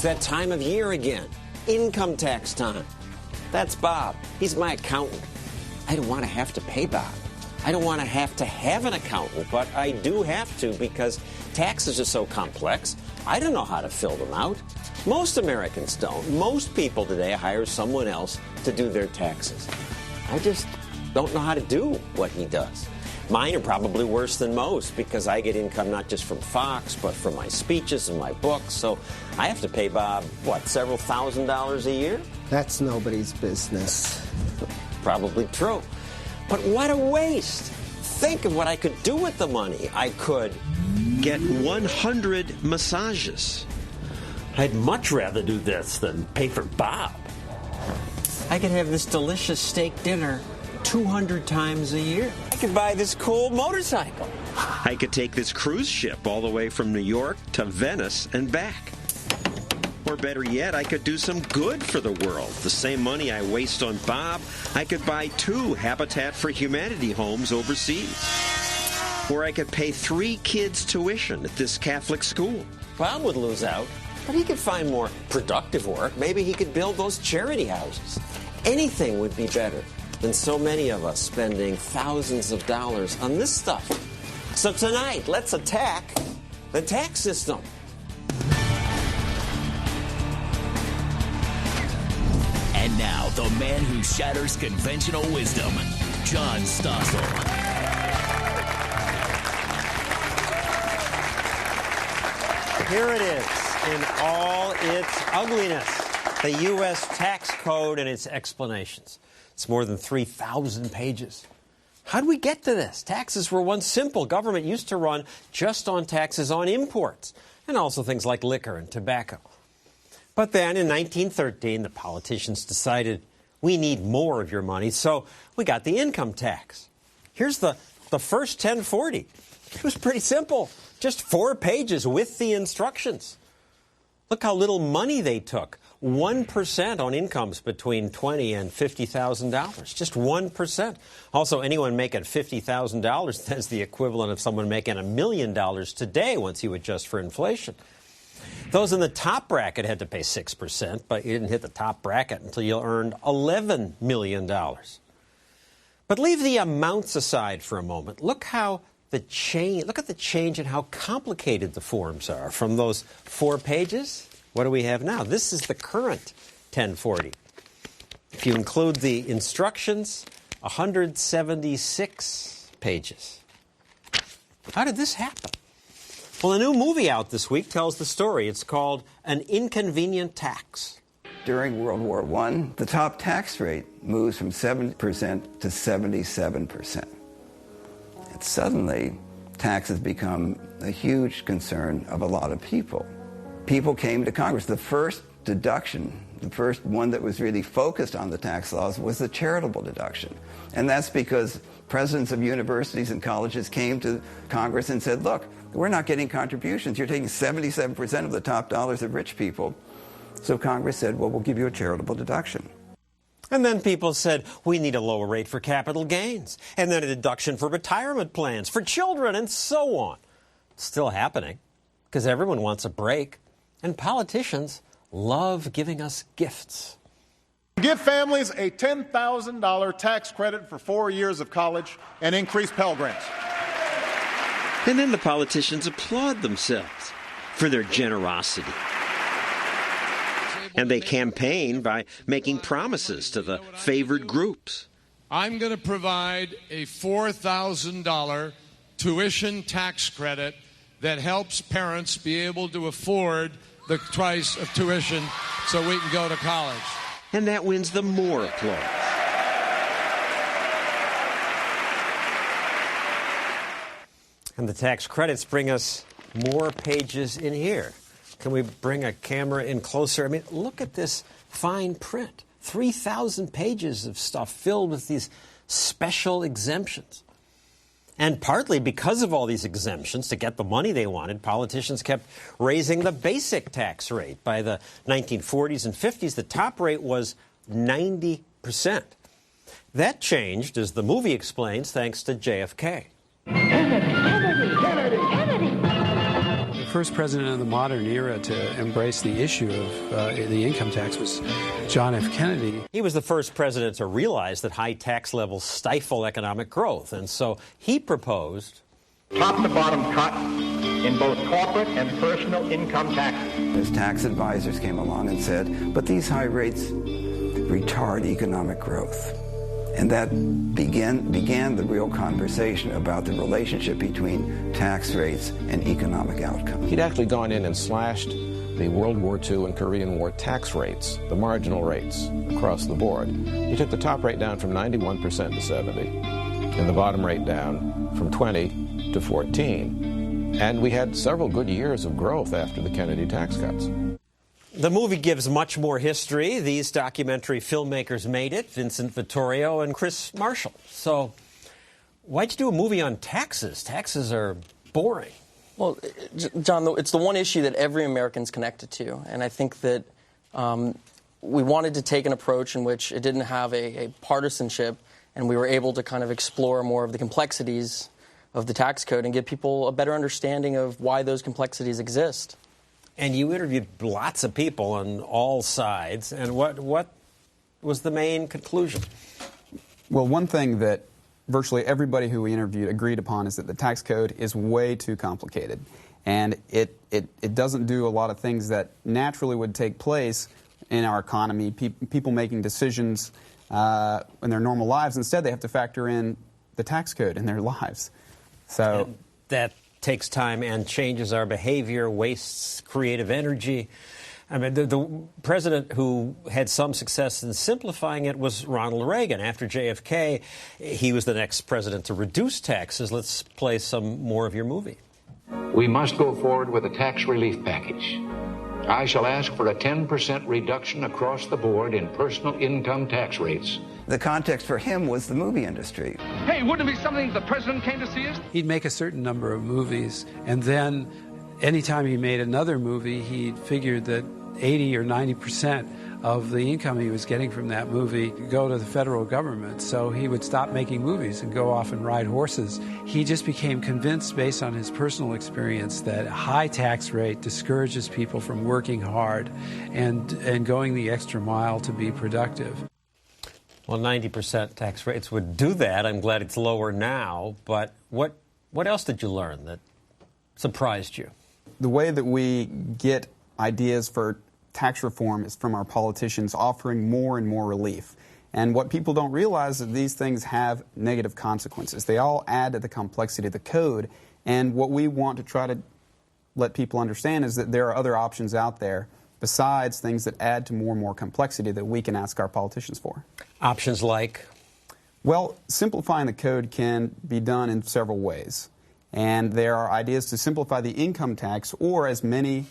that time of year again. Income tax time. That's Bob. He's my accountant. I don't want to have to pay Bob. I don't want to have an accountant, but I do have to because taxes are so complex. I don't know how to fill them out. Most Americans don't. Most people today hire someone else to do their taxes. I just don't know how to do what he does. Mine are probably worse than most because I get income not just from Fox, but from my speeches and my books. So I have to pay Bob, several $1,000s a year? That's nobody's business. Probably true. But what a waste. Think of what I could do with the money. I could get 100 massages. I'd much rather do this than pay for Bob. I could have this delicious steak dinner 200 times a year. I could buy this cool motorcycle. I could take this cruise ship all the way from New York to Venice and back. Or better yet, I could do some good for the world. The same money I waste on Bob, I could buy 2 Habitat for Humanity homes overseas. Or I could pay 3 kids' tuition at this Catholic school. Bob would lose out, but he could find more productive work. Maybe he could build those charity houses. Anything would be better than so many of us spending thousands of dollars on this stuff. So tonight, let's attack the tax system. And now, the man who shatters conventional wisdom, John Stossel. Here it is in all its ugliness. The U.S. tax code and its explanations. It's more than 3,000 pages. How did we get to this? Taxes were once simple. Government used to run just on taxes on imports and also things like liquor and tobacco. But then in 1913, the politicians decided we need more of your money, so we got the income tax. Here's the first 1040. It was pretty simple. Just 4 pages with the instructions. Look how little money they took. 1% on incomes between $20,000 and $50,000. Just 1%. Also, anyone making $50,000, that's the equivalent of someone making $1 million today once you adjust for inflation. Those in the top bracket had to pay 6%, but you didn't hit the top bracket until you earned $11 million. But leave the amounts aside for a moment. Look at the change in how complicated the forms are. From those 4 pages, what do we have now? This is the current 1040. If you include the instructions, 176 pages. How did this happen? Well, a new movie out this week tells the story. It's called An Inconvenient Tax. During World War I, the top tax rate moves from 7% to 77%. And suddenly, taxes become a huge concern of a lot of people. People came to Congress. The first deduction, the first one that was really focused on the tax laws, was the charitable deduction. And that's because presidents of universities and colleges came to Congress and said, look, we're not getting contributions. You're taking 77% of the top dollars of rich people. So Congress said, well, we'll give you a charitable deduction. And then people said, we need a lower rate for capital gains, and then a deduction for retirement plans, for children, and so on. It's still happening, because everyone wants a break, and politicians love giving us gifts. Give families a $10,000 tax credit for 4 years of college and increase Pell Grants. And then the politicians applaud themselves for their generosity. And they campaign by making promises to the favored groups. I'm going to provide a $4,000 tuition tax credit that helps parents be able to afford the price of tuition so we can go to college. And that wins them more applause. And the tax credits bring us more pages in here. Can we bring a camera in closer? I mean, look at this fine print. 3,000 pages of stuff filled with these special exemptions. And partly because of all these exemptions, to get the money they wanted, politicians kept raising the basic tax rate. By the 1940s and 50s, the top rate was 90%. That changed, as the movie explains, thanks to JFK. Kennedy. first president of the modern era to embrace the issue of the income tax was John F. Kennedy. He was the first president to realize that high tax levels stifle economic growth, and so he proposed top-to-bottom cut in both corporate and personal income taxes. His tax advisors came along and said, but these high rates retard economic growth. And that began the real conversation about the relationship between tax rates and economic outcome. He'd actually gone in and slashed the World War II and Korean War tax rates, the marginal rates across the board. He took the top rate down from 91% to 70%, and the bottom rate down from 20 to 14%. And we had several good years of growth after the Kennedy tax cuts. The movie gives much more history. These documentary filmmakers made it, Vincent Vittorio and Chris Marshall. So why'd you do a movie on taxes? Taxes are boring. Well, John, it's the one issue that every American's connected to. And I think that we wanted to take an approach in which it didn't have a partisanship, and we were able to kind of explore more of the complexities of the tax code and give people a better understanding of why those complexities exist. And you interviewed lots of people on all sides. And what was the main conclusion? Well, one thing that virtually everybody who we interviewed agreed upon is that the tax code is way too complicated. And it doesn't do a lot of things that naturally would take place in our economy, people making decisions in their normal lives. Instead, they have to factor in the tax code in their lives. So and that takes time and changes our behavior, wastes creative energy. I mean, the president who had some success in simplifying it was Ronald Reagan. After JFK, he was the next president to reduce taxes. Let's play some more of your movie. We must go forward with a tax relief package. I shall ask for a 10% reduction across the board in personal income tax rates. The context for him was the movie industry. Hey, wouldn't it be something if the president came to see us? He'd make a certain number of movies, and then anytime he made another movie, he figured that 80 or 90% of the income he was getting from that movie could go to the federal government. So he would stop making movies and go off and ride horses. He just became convinced, based on his personal experience, that a high tax rate discourages people from working hard and going the extra mile to be productive. Well, 90% tax rates would do that. I'm glad it's lower now. But what else did you learn that surprised you? The way that we get ideas for tax reform is from our politicians offering more and more relief. And what people don't realize is that these things have negative consequences. They all add to the complexity of the code. And what we want to try to let people understand is that there are other options out there besides things that add to more and more complexity that we can ask our politicians for. Options like? Well, simplifying the code can be done in several ways. And there are ideas to simplify the income tax, or as many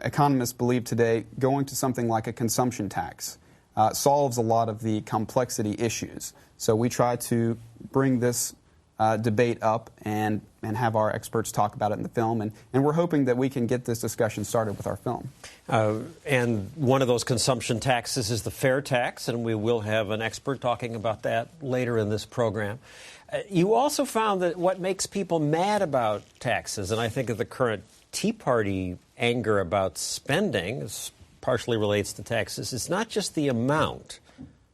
economists believe today, going to something like a consumption tax solves a lot of the complexity issues. So we try to bring this debate up and have our experts talk about it in the film. And we're hoping that we can get this discussion started with our film. And one of those consumption taxes is the fair tax, and we will have an expert talking about that later in this program. You also found that what makes people mad about taxes, and I think of the current Tea Party anger about spending, this partially relates to taxes, it's not just the amount,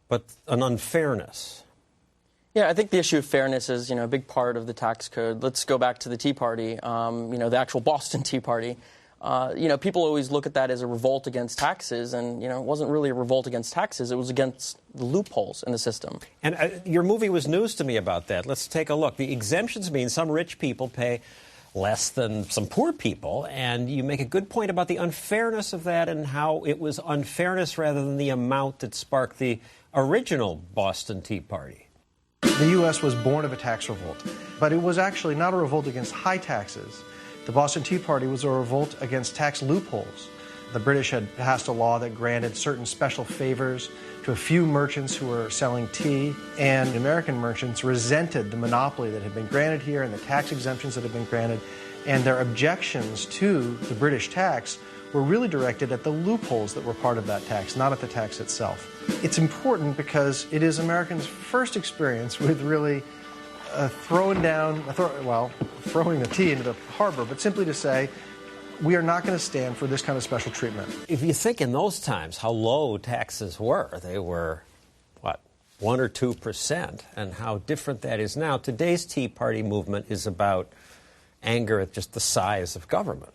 but an unfairness. Yeah, I think the issue of fairness is, a big part of the tax code. Let's go back to the Tea Party, the actual Boston Tea Party. People always look at that as a revolt against taxes, and, it wasn't really a revolt against taxes. It was against the loopholes in the system. And your movie was news to me about that. Let's take a look. The exemptions mean some rich people pay less than some poor people, and you make a good point about the unfairness of that and how it was unfairness rather than the amount that sparked the original Boston Tea Party. The U.S. was born of a tax revolt, but it was actually not a revolt against high taxes. The Boston Tea Party was a revolt against tax loopholes. The British had passed a law that granted certain special favors to a few merchants who were selling tea, and American merchants resented the monopoly that had been granted here and the tax exemptions that had been granted, and their objections to the British tax were really directed at the loopholes that were part of that tax, not at the tax itself. It's important because it is Americans' first experience with really throwing the tea into the harbor, but simply to say, we are not going to stand for this kind of special treatment. If you think in those times how low taxes were, they were, 1 or 2%, and how different that is now. Today's Tea Party movement is about anger at just the size of government.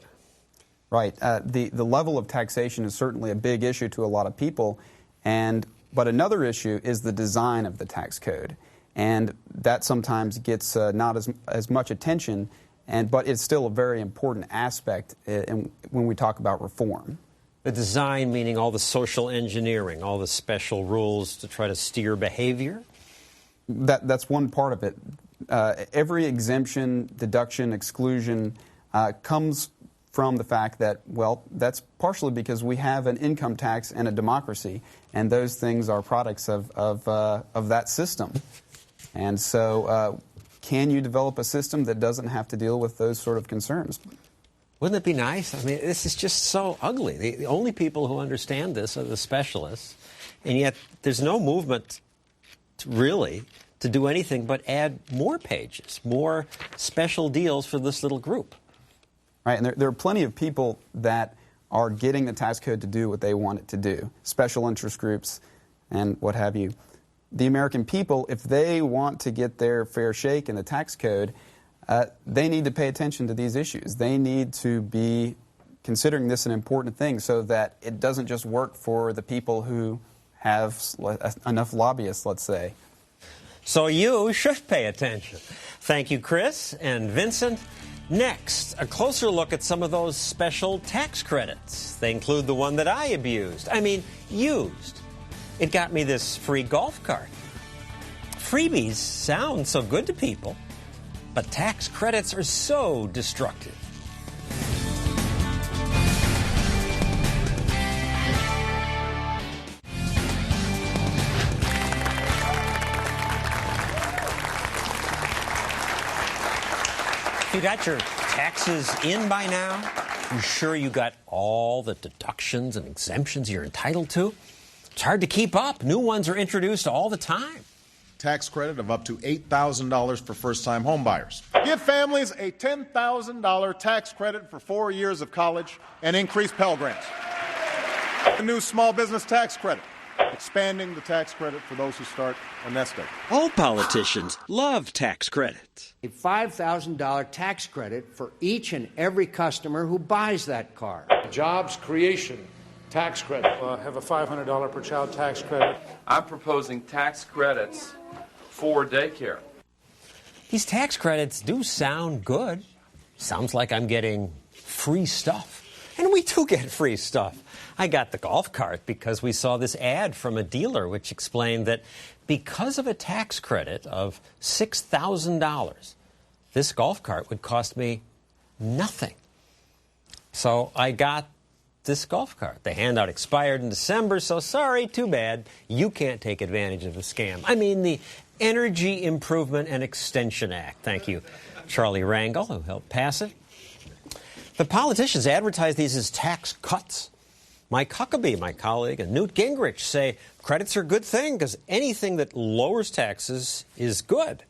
Right. The level of taxation is certainly a big issue to a lot of people, but another issue is the design of the tax code, and that sometimes gets not as much attention, but it's still a very important aspect when we talk about reform. The design meaning all the social engineering, all the special rules to try to steer behavior? That's one part of it. Every exemption, deduction, exclusion comes from the fact that, that's partially because we have an income tax and a democracy, and those things are products of that system. And so can you develop a system that doesn't have to deal with those sort of concerns? Wouldn't it be nice? I mean, this is just so ugly. The only people who understand this are the specialists, and yet there's no movement really to do anything but add more pages, more special deals for this little group. Right, and there are plenty of people that are getting the tax code to do what they want it to do, special interest groups and what have you. The American people, if they want to get their fair shake in the tax code, they need to pay attention to these issues. They need to be considering this an important thing so that it doesn't just work for the people who have enough lobbyists, let's say. So you should pay attention. Thank you, Chris and Vincent. Next, a closer look at some of those special tax credits. They include the one that I used. It got me this free golf cart. Freebies sound so good to people, but tax credits are so destructive. You got your taxes in by now? You sure you got all the deductions and exemptions you're entitled to? It's hard to keep up. New ones are introduced all the time. Tax credit of up to $8,000 for first-time homebuyers. Give families a $10,000 tax credit for 4 years of college and increase Pell Grants. A new small business tax credit, expanding the tax credit for those who start a nest egg. All politicians love tax credits. A $5,000 tax credit for each and every customer who buys that car. Jobs creation tax credit. Have a $500 per child tax credit. I'm proposing tax credits for daycare. These tax credits do sound good. Sounds like I'm getting free stuff. And we do get free stuff. I got the golf cart because we saw this ad from a dealer which explained that because of a tax credit of $6,000, this golf cart would cost me nothing. So I got this golf cart. The handout expired in December, so sorry, too bad. You can't take advantage of the scam. I mean, the Energy Improvement and Extension Act. Thank you, Charlie Rangel, who helped pass it. The politicians advertise these as tax cuts. Mike Huckabee, my colleague, and Newt Gingrich say credits are a good thing because anything that lowers taxes is good.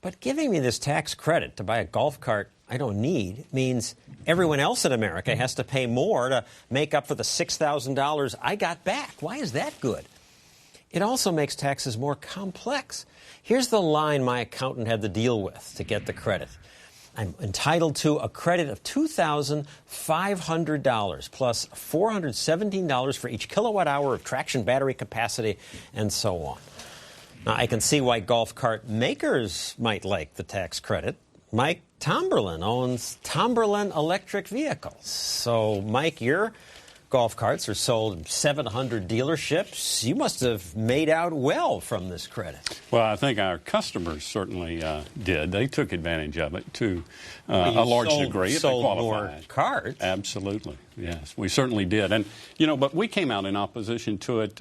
But giving me this tax credit to buy a golf cart I don't need means everyone else in America has to pay more to make up for the $6,000 I got back. Why is that good? It also makes taxes more complex. Here's the line my accountant had to deal with to get the credit. I'm entitled to a credit of $2,500 plus $417 for each kilowatt hour of traction battery capacity and so on. Now, I can see why golf cart makers might like the tax credit. Mike Tomberlin owns Tomberlin Electric Vehicles. So, Mike, your golf carts are sold in 700 dealerships. You must have made out well from this credit. Well, I think our customers certainly did. They took advantage of it to a large degree. Sold more carts. Absolutely, yes. We certainly did. And, but we came out in opposition to it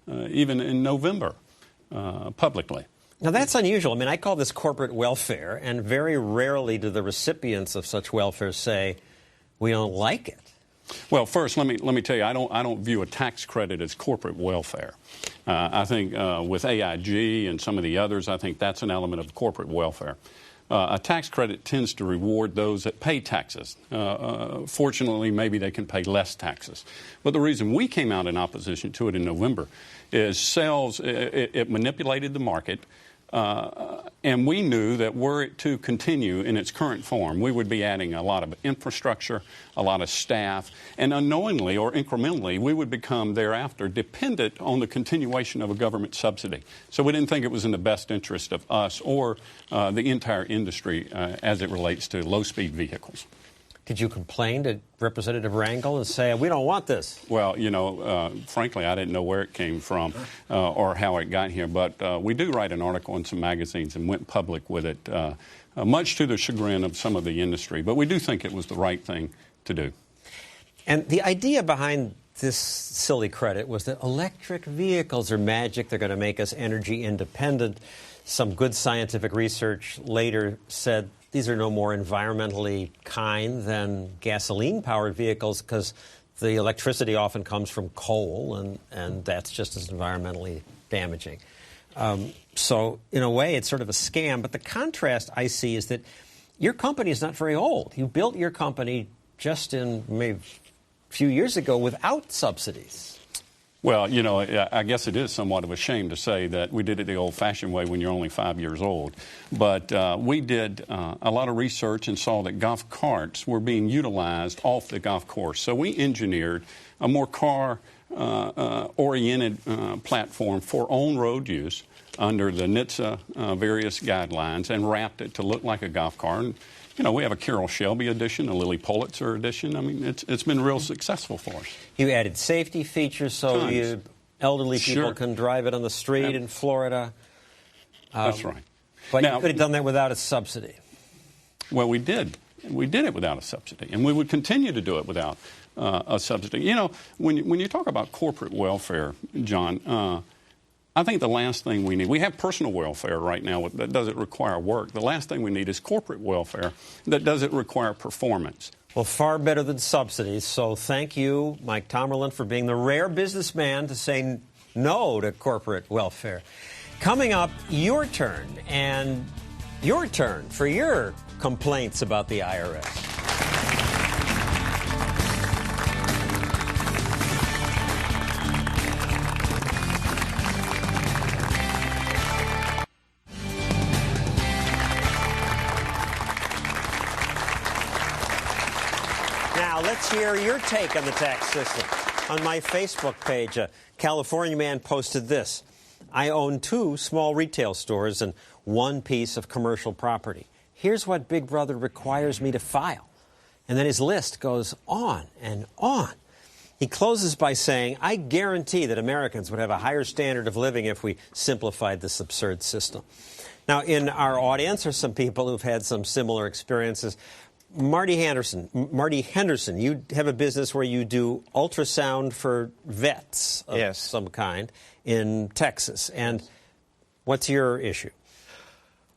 even in November publicly. Now, that's unusual. I mean, I call this corporate welfare, and very rarely do the recipients of such welfare say, we don't like it. Well, first, let me tell you, I don't view a tax credit as corporate welfare. I think with AIG and some of the others, I think that's an element of corporate welfare. A tax credit tends to reward those that pay taxes. Fortunately, maybe they can pay less taxes. But the reason we came out in opposition to it in November is it manipulated the market. And we knew that were it to continue in its current form, we would be adding a lot of infrastructure, a lot of staff, and unknowingly or incrementally, we would become thereafter dependent on the continuation of a government subsidy. So we didn't think it was in the best interest of us or the entire industry as it relates to low-speed vehicles. Did you complain to Representative Rangel and say, we don't want this? Well, frankly, I didn't know where it came from or how it got here. But we do write an article in some magazines and went public with it, much to the chagrin of some of the industry. But we do think it was the right thing to do. And the idea behind this silly credit was that electric vehicles are magic. They're going to make us energy independent. Some good scientific research later said these are no more environmentally kind than gasoline-powered vehicles because the electricity often comes from coal, and that's just as environmentally damaging. So, in a way, it's sort of a scam. But the contrast I see is that your company is not very old. You built your company just in maybe a few years ago without subsidies. Well, I guess it is somewhat of a shame to say that we did it the old-fashioned way when you're only 5 years old. But we did a lot of research and saw that golf carts were being utilized off the golf course. So we engineered a more car-oriented platform for on-road use under the NHTSA various guidelines and wrapped it to look like a golf cart. And, we have a Carroll Shelby edition, a Lily Pulitzer edition. I mean, it's been real successful for us. You added safety features so elderly people can drive it on the street in Florida. That's right. But you could have done that without a subsidy. Well, we did. We did it without a subsidy, and we would continue to do it without a subsidy. When you talk about corporate welfare, John, I think the last thing we need, we have personal welfare right now that doesn't require work. The last thing we need is corporate welfare that doesn't require performance. Well, far better than subsidies. So thank you, Mike Tomerlin, for being the rare businessman to say no to corporate welfare. Coming up, your turn, and your turn for your complaints about the IRS. Let's hear your take on the tax system. On my Facebook page, a California man posted this. I own 2 small retail stores and 1 piece of commercial property. Here's what Big Brother requires me to file. And then his list goes on and on. He closes by saying, I guarantee that Americans would have a higher standard of living if we simplified this absurd system. Now, in our audience are some people who've had some similar experiences. Marty Henderson, you have a business where you do ultrasound for vets of some kind in Texas. And what's your issue?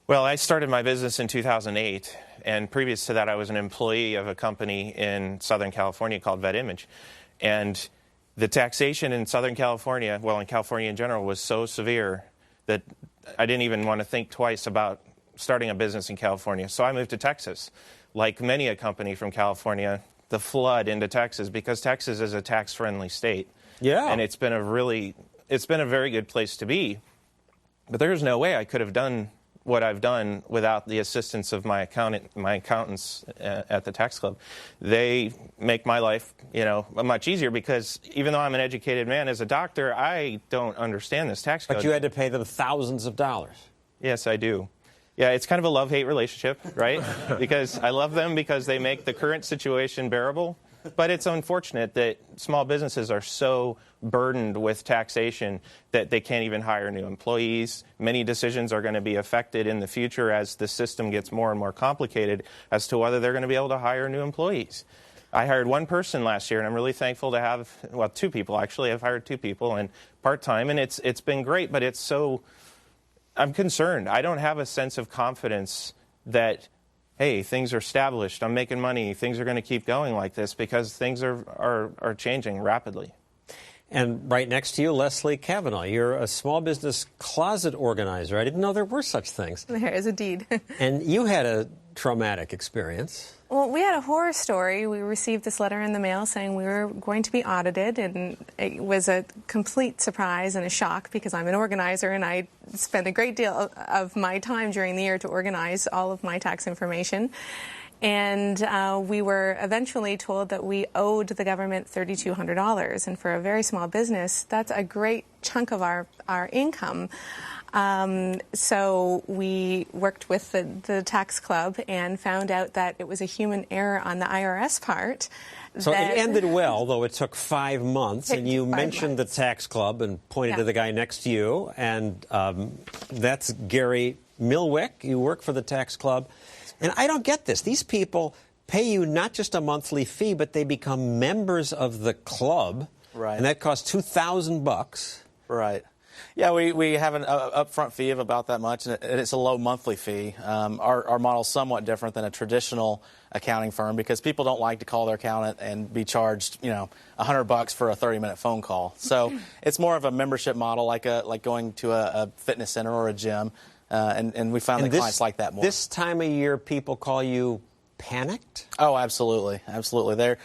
Well, I started my business in 2008, and previous to that I was an employee of a company in Southern California called Vet Image. And the taxation in Southern California, well, in California in general, was so severe that I didn't even want to think twice about starting a business in California. So I moved to Texas. Like many a company from California, the flood into Texas, because Texas is a tax-friendly state. Yeah. And it's been a very good place to be. But there's no way I could have done what I've done without the assistance of my accountants at the tax club. They make my life, much easier because even though I'm an educated man as a doctor, I don't understand this tax code. But you had to pay them thousands of dollars. Yes, I do. Yeah, it's kind of a love-hate relationship, right? Because I love them because they make the current situation bearable. But it's unfortunate that small businesses are so burdened with taxation that they can't even hire new employees. Many decisions are going to be affected in the future as the system gets more and more complicated as to whether they're going to be able to hire new employees. I hired 1 person last year, and I'm really thankful to have, 2 people actually. I've hired 2 people and part-time, and it's been great, but it's so... I'm concerned. I don't have a sense of confidence that, hey, things are established, I'm making money, things are going to keep going like this, because things are changing rapidly. And right next to you, Leslie Kavanaugh. You're a small business closet organizer. I didn't know there were such things. There is indeed. And you had a traumatic experience. Well, we had a horror story. We received this letter in the mail saying we were going to be audited, and it was a complete surprise and a shock because I'm an organizer and I spend a great deal of my time during the year to organize all of my tax information. And we were eventually told that we owed the government $3,200. And for a very small business, that's a great chunk of our income. So we worked with the tax club and found out that it was a human error on the IRS part. So it ended well, though it took 5 months. And you mentioned the tax club and pointed to the guy next to you. And that's Gary Milwick. You work for the tax club. And I don't get this. These people pay you not just a monthly fee, but they become members of the club. Right. And that costs $2,000. Right. Yeah, we have an upfront fee of about that much, and it's a low monthly fee. Our model is somewhat different than a traditional accounting firm because people don't like to call their accountant and be charged, $100 for a 30-minute phone call. So it's more of a membership model, like going to a fitness center or a gym. And we found that clients like that more. This time of year, people call you panicked? Oh, absolutely. Absolutely. They're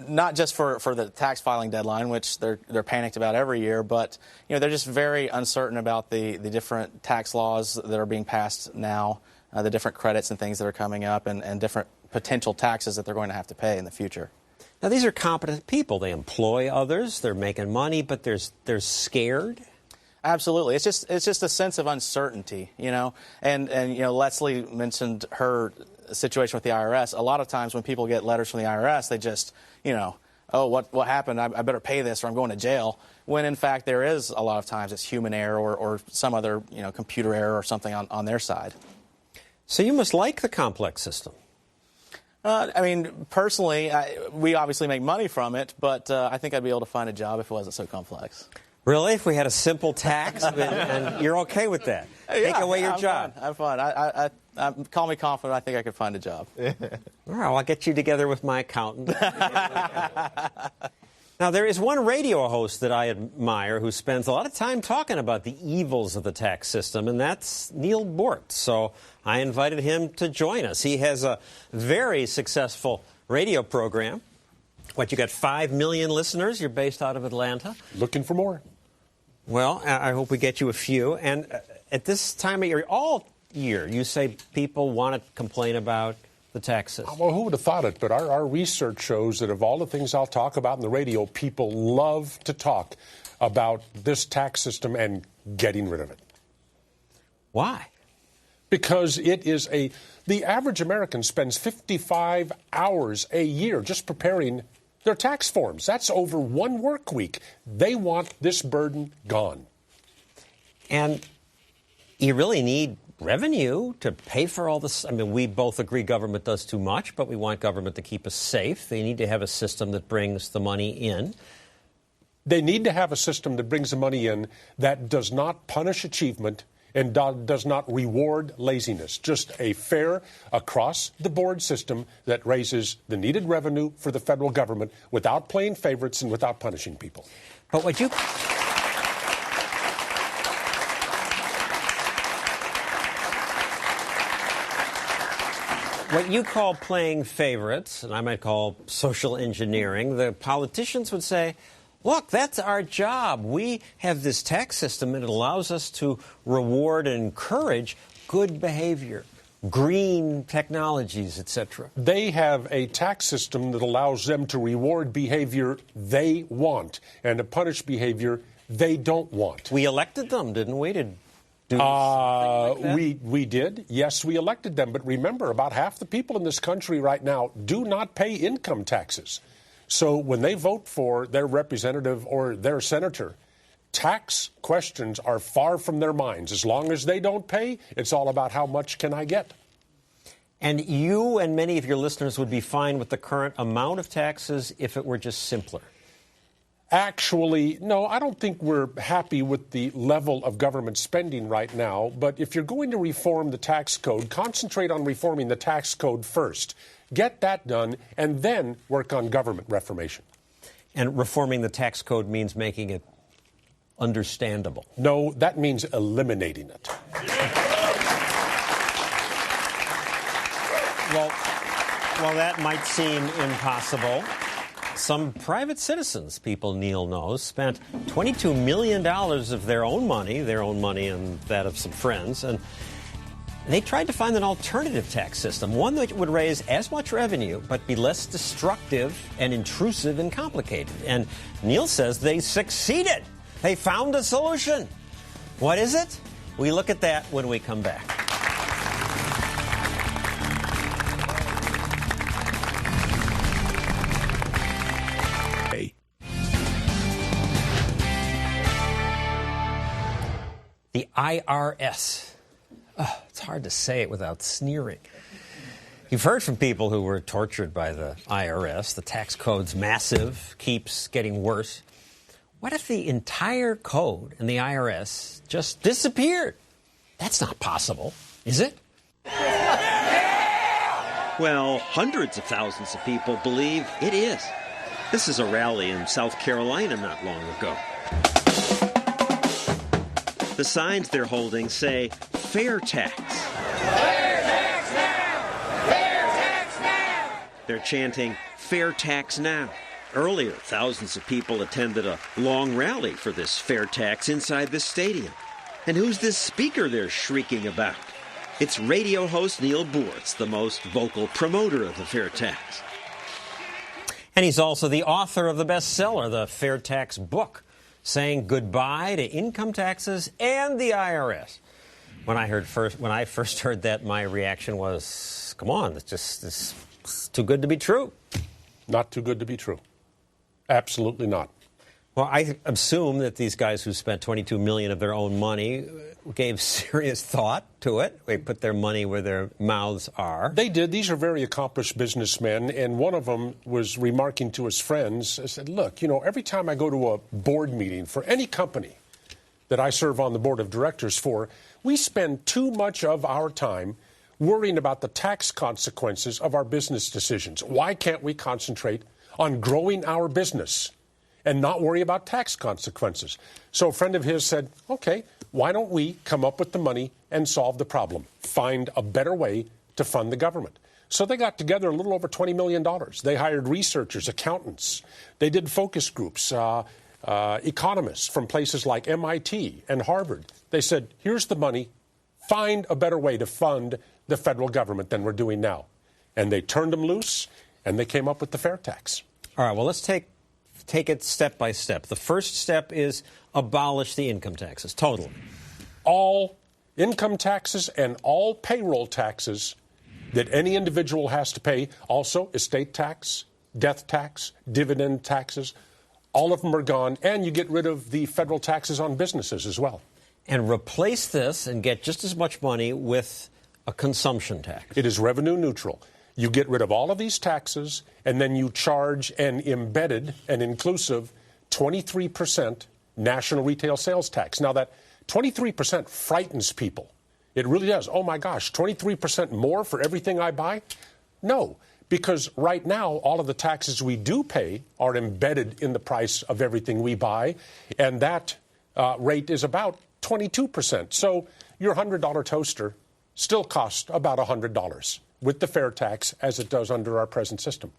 not just for the tax filing deadline, which they're panicked about every year, but they're just very uncertain about the different tax laws that are being passed now, the different credits and things that are coming up, and different potential taxes that they're going to have to pay in the future. Now, these are competent people. They employ others. They're making money, but they're scared. Absolutely. It's just a sense of uncertainty, And Leslie mentioned her situation with the IRS. A lot of times when people get letters from the IRS, they just, oh, what happened? I better pay this or I'm going to jail. When, in fact, there is a lot of times it's human error or some other, computer error or something on their side. So you must like the complex system. Personally, we obviously make money from it, but I think I'd be able to find a job if it wasn't so complex. Really? If we had a simple tax, and you're okay with that? Take away your job. I'm fine. I call me confident. I think I could find a job. All right, well, I'll get you together with my accountant. Now, there is one radio host that I admire who spends a lot of time talking about the evils of the tax system, and that's Neil Bort. So I invited him to join us. He has a very successful radio program. You got 5 million listeners. You're based out of Atlanta. Looking for more. Well, I hope we get you a few. And at this time of year, all year, you say people want to complain about the tax system. Well, who would have thought it? But our research shows that of all the things I'll talk about in the radio, people love to talk about this tax system and getting rid of it. Why? Because it is the average American spends 55 hours a year just preparing their tax forms. That's over 1 work week. They want this burden gone. And you really need revenue to pay for all this. We both agree government does too much, but we want government to keep us safe. They need to have a system that brings the money in. They need to have a system that brings the money in that does not punish achievement and does not reward laziness. Just a fair, across-the-board system that raises the needed revenue for the federal government without playing favorites and without punishing people. But what you... What you call playing favorites, and I might call social engineering, the politicians would say, look, that's our job. We have this tax system, and it allows us to reward and encourage good behavior, green technologies, etc. They have a tax system that allows them to reward behavior they want and to punish behavior they don't want. We elected them, didn't we, to do like that? We did. Yes, we elected them. But remember, about half the people in this country right now do not pay income taxes. So when they vote for their representative or their senator, tax questions are far from their minds. As long as they don't pay, it's all about how much can I get. And you and many of your listeners would be fine with the current amount of taxes if it were just simpler. Actually, no, I don't think we're happy with the level of government spending right now. But if you're going to reform the tax code, concentrate on reforming the tax code first. Get that done, and then work on government reformation. And reforming the tax code means making it understandable. No, that means eliminating it. Well, while that might seem impossible, some private citizens, people Neil knows, spent $22 million of their own money and that of some friends, and they tried to find an alternative tax system, one that would raise as much revenue but be less destructive and intrusive and complicated. And Neil says they succeeded. They found a solution. What is it? We look at that when we come back. The IRS. Oh, it's hard to say it without sneering. You've heard from people who were tortured by the IRS. The tax code's massive, keeps getting worse. What if the entire code in the IRS just disappeared? That's not possible, is it? Well, hundreds of thousands of people believe it is. This is a rally in South Carolina not long ago. The signs they're holding say, fair tax. Fair tax now! Fair tax now! They're chanting, fair tax now. Earlier, thousands of people attended a long rally for this fair tax inside this stadium. And who's this speaker they're shrieking about? It's radio host Neil Boortz, the most vocal promoter of the fair tax. And he's also the author of the bestseller, the Fair Tax Book, saying goodbye to income taxes and the IRS. When I first heard that, my reaction was, come on, it's too good to be true. Not too good to be true. Absolutely not. Well, I assume that these guys who spent $22 million of their own money gave serious thought to it. They put their money where their mouths are. They did. These are very accomplished businessmen, and one of them was remarking to his friends, I said, look, every time I go to a board meeting for any company that I serve on the board of directors for, we spend too much of our time worrying about the tax consequences of our business decisions. Why can't we concentrate on growing our business and not worry about tax consequences? So a friend of his said, okay, why don't we come up with the money and solve the problem? Find a better way to fund the government. So they got together a little over $20 million. They hired researchers, accountants. They did focus groups, economists from places like MIT and Harvard. They said, here's the money. Find a better way to fund the federal government than we're doing now. And they turned them loose, and they came up with the fair tax. All right, well, let's take it step by step. The first step is abolish the income taxes, totally. All income taxes and all payroll taxes that any individual has to pay, also estate tax, death tax, dividend taxes, all of them are gone, and you get rid of the federal taxes on businesses as well. And replace this and get just as much money with a consumption tax. It is revenue neutral. You get rid of all of these taxes, and then you charge an embedded and inclusive 23% national retail sales tax. Now, that 23% frightens people. It really does. Oh, my gosh, 23% more for everything I buy? No, because right now, all of the taxes we do pay are embedded in the price of everything we buy, and that rate is about 22%. So your $100 toaster still costs about $100 with the fair tax as it does under our present system.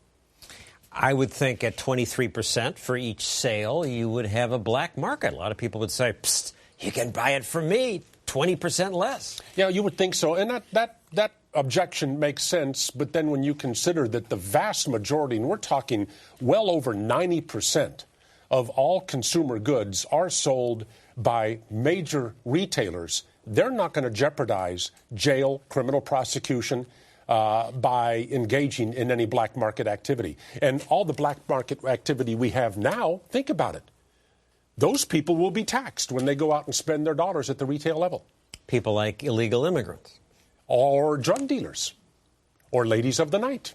I would think at 23% for each sale, you would have a black market. A lot of people would say, psst, you can buy it from me, 20% less. Yeah, you would think so. And that objection makes sense. But then when you consider that the vast majority, and we're talking well over 90% of all consumer goods are sold by major retailers, they're not going to jeopardize jail, criminal prosecution, by engaging in any black market activity. And all the black market activity we have now, think about it. Those people will be taxed when they go out and spend their dollars at the retail level. People like illegal immigrants. Or drug dealers. Or ladies of the night.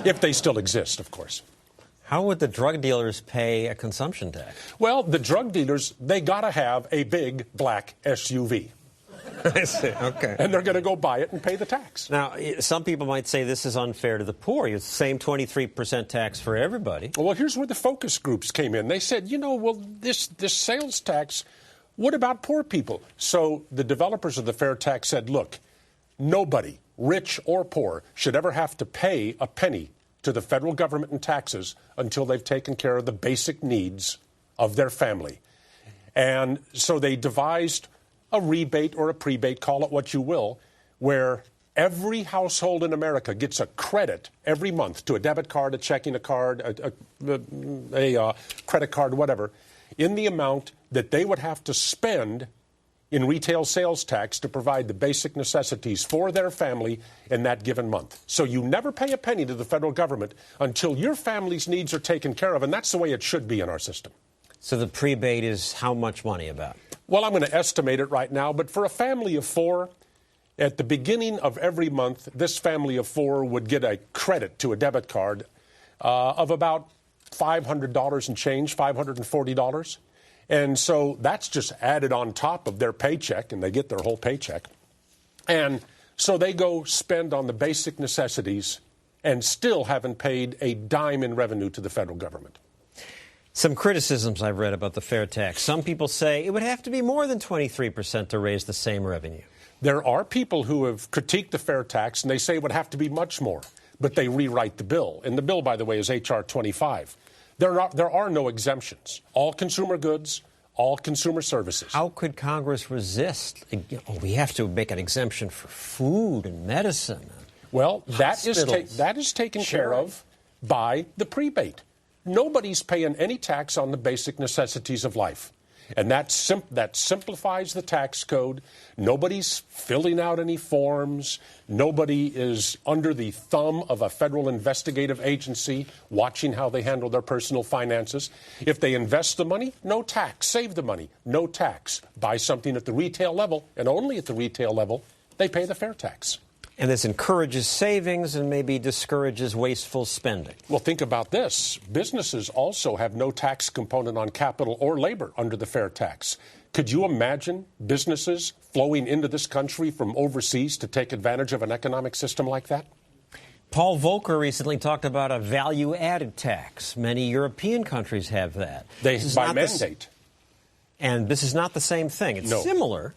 If they still exist, of course. How would the drug dealers pay a consumption tax? Well, the drug dealers, they got to have a big black SUV. I see. Okay. And they're going to go buy it and pay the tax. Now, some people might say this is unfair to the poor. It's the same 23% tax for everybody. Well, here's where the focus groups came in. They said, this sales tax, what about poor people? So the developers of the fair tax said, look, nobody, rich or poor, should ever have to pay a penny to the federal government in taxes until they've taken care of the basic needs of their family. And so they devised a rebate or a prebate, call it what you will, where every household in America gets a credit every month to a debit card, a checking card, a credit card, whatever, in the amount that they would have to spend in retail sales tax to provide the basic necessities for their family in that given month. So you never pay a penny to the federal government until your family's needs are taken care of, and that's the way it should be in our system. So the prebate is how much money about? Well, I'm going to estimate it right now, but for a family of four, at the beginning of every month, this family of four would get a credit to a debit card of about $500 and change, $540. And so that's just added on top of their paycheck, and they get their whole paycheck. And so they go spend on the basic necessities and still haven't paid a dime in revenue to the federal government. Some criticisms I've read about the fair tax. Some people say it would have to be more than 23% to raise the same revenue. There are people who have critiqued the fair tax, and they say it would have to be much more, but they rewrite the bill. And the bill, by the way, is H.R. 25. There are no exemptions. All consumer goods, all consumer services. How could Congress resist? We have to make an exemption for food and medicine. Well, that is taken care of by the prebate. Nobody's paying any tax on the basic necessities of life. And that simplifies the tax code. Nobody's filling out any forms. Nobody is under the thumb of a federal investigative agency watching how they handle their personal finances. If they invest the money, no tax. Save the money, no tax. Buy something at the retail level, and only at the retail level, they pay the fair tax. And this encourages savings and maybe discourages wasteful spending. Well, think about this. Businesses also have no tax component on capital or labor under the fair tax. Could you imagine businesses flowing into this country from overseas to take advantage of an economic system like that? Paul Volcker recently talked about a value-added tax. Many European countries have that. By mandate. And this is not the same thing. It's similar.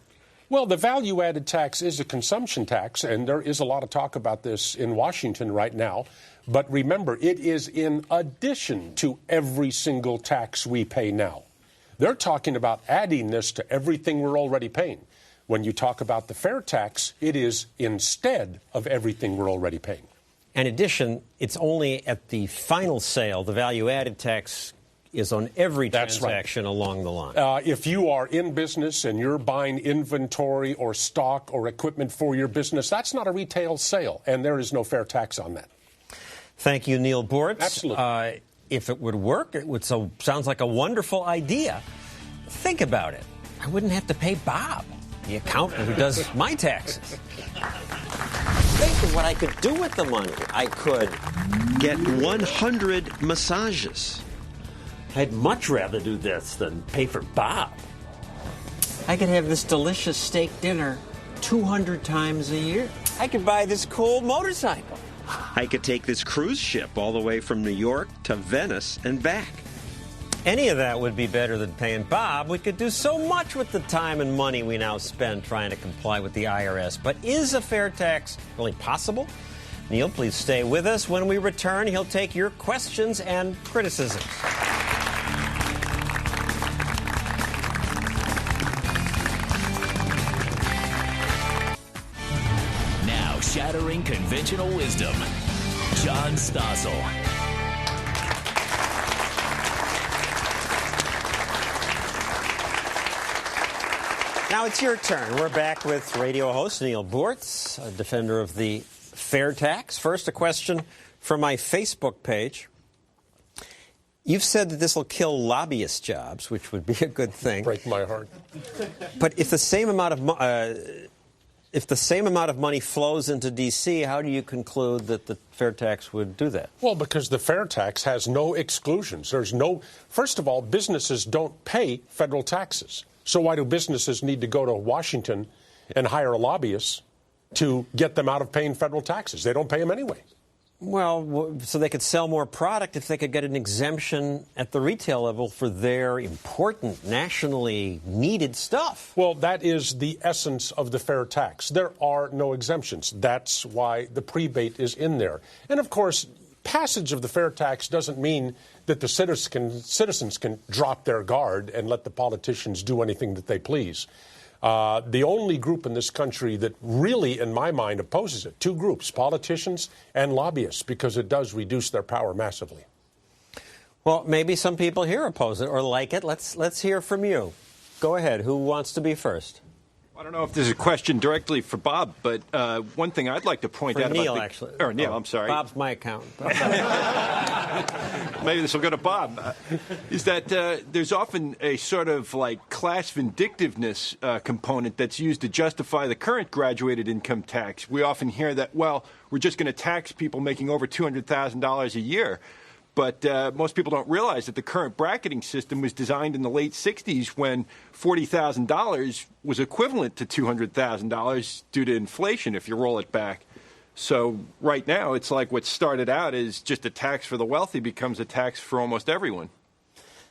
Well, the value-added tax is a consumption tax, and there is a lot of talk about this in Washington right now. But remember, it is in addition to every single tax we pay now. They're talking about adding this to everything we're already paying. When you talk about the fair tax, it is instead of everything we're already paying. In addition, it's only at the final sale. The value-added tax is on every transaction along the line. If you are in business and you're buying inventory or stock or equipment for your business, that's not a retail sale, and there is no fair tax on that. Thank you, Neil Bortz. Absolutely. If it would work, sounds like a wonderful idea. Think about it. I wouldn't have to pay Bob, the accountant who does my taxes. Think of what I could do with the money. I could get 100 massages. I'd much rather do this than pay for Bob. I could have this delicious steak dinner 200 times a year. I could buy this cool motorcycle. I could take this cruise ship all the way from New York to Venice and back. Any of that would be better than paying Bob. We could do so much with the time and money we now spend trying to comply with the IRS. But is a fair tax really possible? Neil, please stay with us. When we return, he'll take your questions and criticisms. Now shattering conventional wisdom, John Stossel. Now it's your turn. We're back with radio host Neil Bortz, a defender of the fair tax. First, a question from my Facebook page. You've said that this will kill lobbyist jobs, which would be a good thing. Break my heart. But if the same amount of money flows into D.C., how do you conclude that the fair tax would do that? Well, because the fair tax has no exclusions. First of all, businesses don't pay federal taxes. So why do businesses need to go to Washington and hire lobbyists to get them out of paying federal taxes. They don't pay them anyway. Well, so they could sell more product if they could get an exemption at the retail level for their important, nationally needed stuff. Well, that is the essence of the fair tax. There are no exemptions. That's why the prebate is in there. And, of course, passage of the fair tax doesn't mean that the citizens can drop their guard and let the politicians do anything that they please. The only group in this country that really, in my mind, opposes it, two groups, politicians and lobbyists, because it does reduce their power massively. Well, maybe some people here oppose it or like it. Let's hear from you. Go ahead. Who wants to be first? I don't know if this is a question directly for Bob, but one thing I'd like to point out Neil, about actually. Or Neil, I'm sorry. Bob's my accountant. Maybe this will go to Bob. Is that there's often a sort of like class vindictiveness component that's used to justify the current graduated income tax. We often hear that, well, we're just going to tax people making over $200,000 a year. But most people don't realize that the current bracketing system was designed in the late 60s when $40,000 was equivalent to $200,000 due to inflation if you roll it back. So right now it's like what started out as just a tax for the wealthy becomes a tax for almost everyone.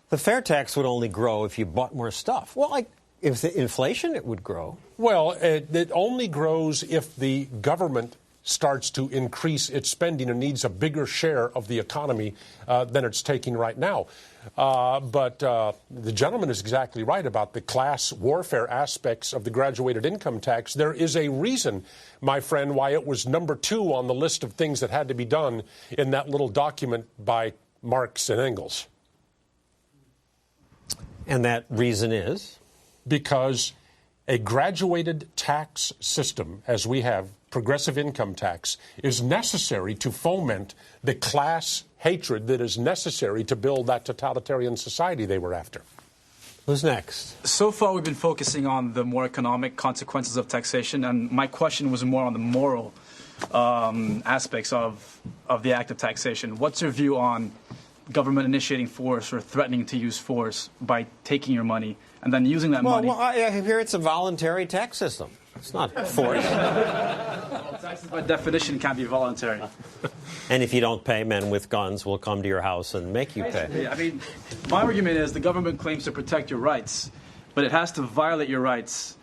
The fair tax would only grow if you bought more stuff. Well, like if the inflation, it would grow. Well, it only grows if the government starts to increase its spending and needs a bigger share of the economy than it's taking right now. But the gentleman is exactly right about the class warfare aspects of the graduated income tax. There is a reason, my friend, why it was number 2 on the list of things that had to be done in that little document by Marx and Engels. And that reason is? Because a graduated tax system, as we have, progressive income tax, is necessary to foment the class hatred that is necessary to build that totalitarian society they were after. Who's next? So far, we've been focusing on the more economic consequences of taxation, and my question was more on the moral aspects of the act of taxation. What's your view on government initiating force or threatening to use force by taking your money and then using that money? Well, I hear it's a voluntary tax system. It's not forced. Well, taxes by definition can't be voluntary. And if you don't pay, men with guns will come to your house and make you pay. I mean, my argument is the government claims to protect your rights, but it has to violate your rights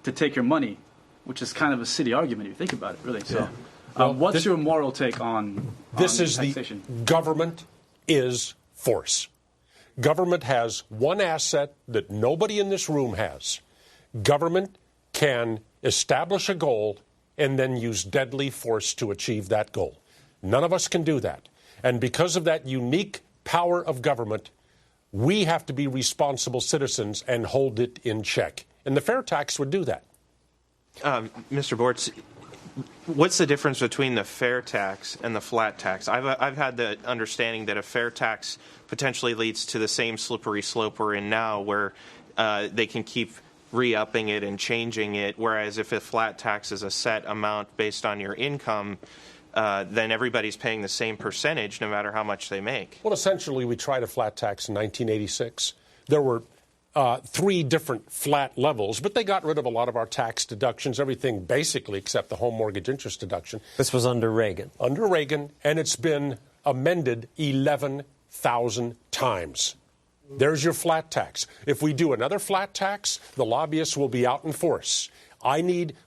to take your money, which is kind of a silly argument if you think about it, really. So, what's your moral take on taxation? The government is force. Government has one asset that nobody in this room has. Government can establish a goal and then use deadly force to achieve that goal. None of us can do that. And because of that unique power of government, we have to be responsible citizens and hold it in check. And the fair tax would do that. Mr. Bortz, what's the difference between the fair tax and the flat tax? I've had the understanding that a fair tax potentially leads to the same slippery slope we're in now, where they can keep re-upping it and changing it, whereas if a flat tax is a set amount based on your income, then everybody's paying the same percentage no matter how much they make. Well, essentially, we tried a flat tax in 1986. There were 3 different flat levels, but they got rid of a lot of our tax deductions, everything basically except the home mortgage interest deduction. This was under Reagan. Under Reagan, and it's been amended 11,000 times. There's your flat tax. If we do another flat tax, the lobbyists will be out in force.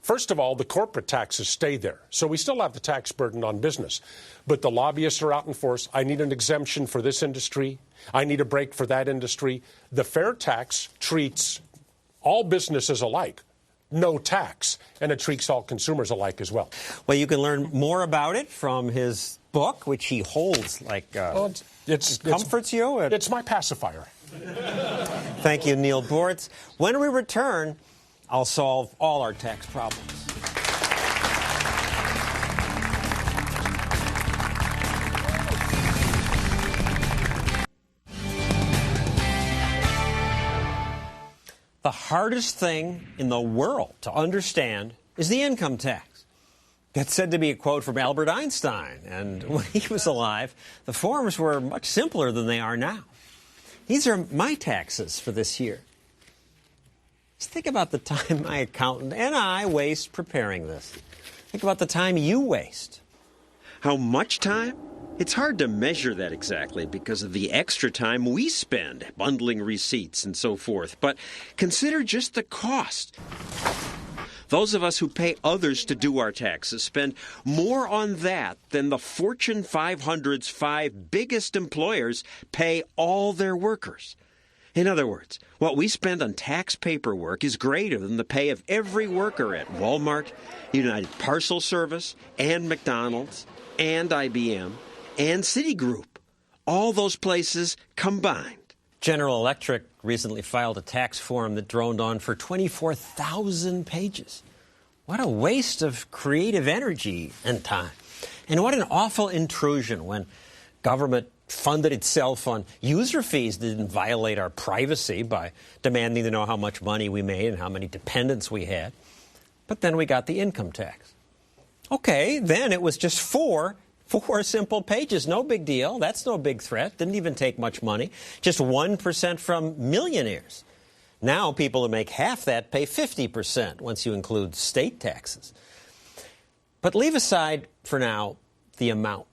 First of all, the corporate taxes stay there. So we still have the tax burden on business. But the lobbyists are out in force. I need an exemption for this industry. I need a break for that industry. The fair tax treats all businesses alike. No tax. And it treats all consumers alike as well. Well, you can learn more about it from his book, which he holds like it comforts you. It's my pacifier. Thank you, Neil Bortz. When we return, I'll solve all our tax problems. The hardest thing in the world to understand is the income tax. That's said to be a quote from Albert Einstein, and when he was alive, the forms were much simpler than they are now. These are my taxes for this year. Just think about the time my accountant and I waste preparing this. Think about the time you waste. How much time? It's hard to measure that exactly because of the extra time we spend bundling receipts and so forth. But consider just the cost. Those of us who pay others to do our taxes spend more on that than the Fortune 500's 5 biggest employers pay all their workers. In other words, what we spend on tax paperwork is greater than the pay of every worker at Walmart, United Parcel Service, and McDonald's, and IBM, and Citigroup. All those places combined. General Electric recently filed a tax form that droned on for 24,000 pages. What a waste of creative energy and time. And what an awful intrusion when government funded itself on user fees that didn't violate our privacy by demanding to know how much money we made and how many dependents we had. But then we got the income tax. Okay, then it was just four simple pages. No big deal. That's no big threat. Didn't even take much money. Just 1% from millionaires. Now people who make half that pay 50% once you include state taxes. But leave aside for now the amount.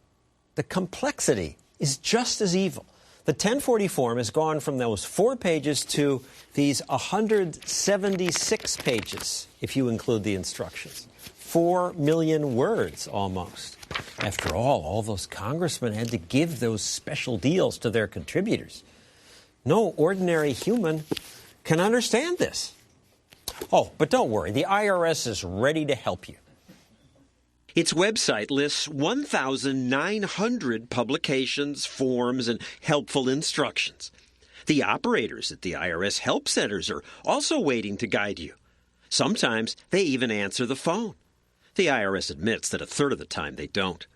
The complexity is just as evil. The 1040 form has gone from those 4 pages to these 176 pages, if you include the instructions. 4 million words almost. After all those congressmen had to give those special deals to their contributors. No ordinary human can understand this. Oh, but don't worry. The IRS is ready to help you. Its website lists 1,900 publications, forms, and helpful instructions. The operators at the IRS help centers are also waiting to guide you. Sometimes they even answer the phone. The IRS admits that a third of the time they don't.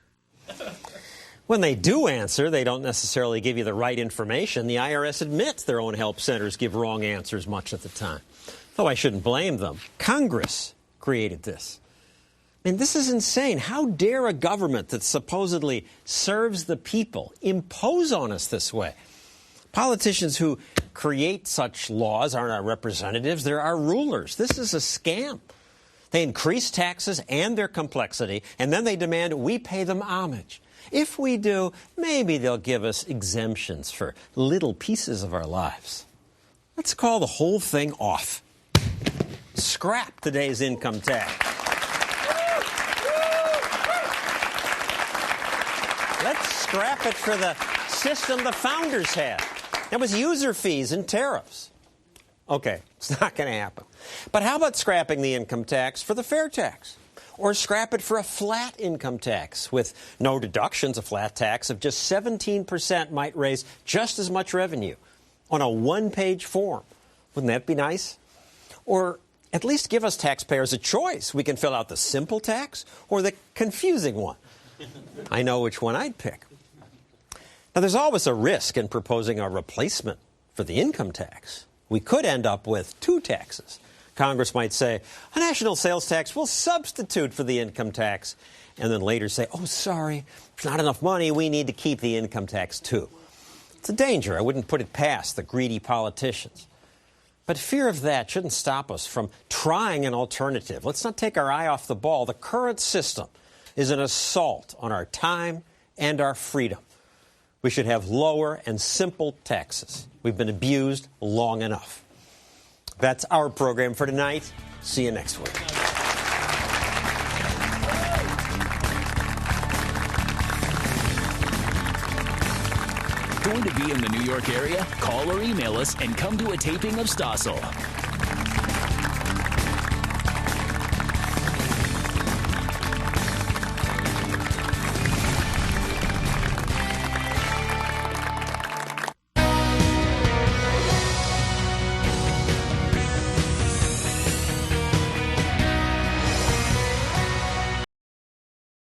When they do answer, they don't necessarily give you the right information. The IRS admits their own help centers give wrong answers much of the time. Though I shouldn't blame them. Congress created this. I mean, this is insane. How dare a government that supposedly serves the people impose on us this way? Politicians who create such laws aren't our representatives. They're our rulers. This is a scam. They increase taxes and their complexity, and then they demand we pay them homage. If we do, maybe they'll give us exemptions for little pieces of our lives. Let's call the whole thing off. Scrap today's income tax. Let's scrap it for the system the founders had. That was user fees and tariffs. Okay, it's not going to happen. But how about scrapping the income tax for the fair tax? Or scrap it for a flat income tax with no deductions. A flat tax of just 17% might raise just as much revenue on a 1-page form. Wouldn't that be nice? Or at least give us taxpayers a choice. We can fill out the simple tax or the confusing one. I know which one I'd pick. Now, there's always a risk in proposing a replacement for the income tax. We could end up with 2 taxes. Congress might say, a national sales tax will substitute for the income tax, and then later say, oh, sorry, there's not enough money, we need to keep the income tax too. It's a danger. I wouldn't put it past the greedy politicians. But fear of that shouldn't stop us from trying an alternative. Let's not take our eye off the ball. The current system is an assault on our time and our freedom. We should have lower and simple taxes. We've been abused long enough. That's our program for tonight. See you next week. Going to be in the New York area? Call or email us and come to a taping of Stossel.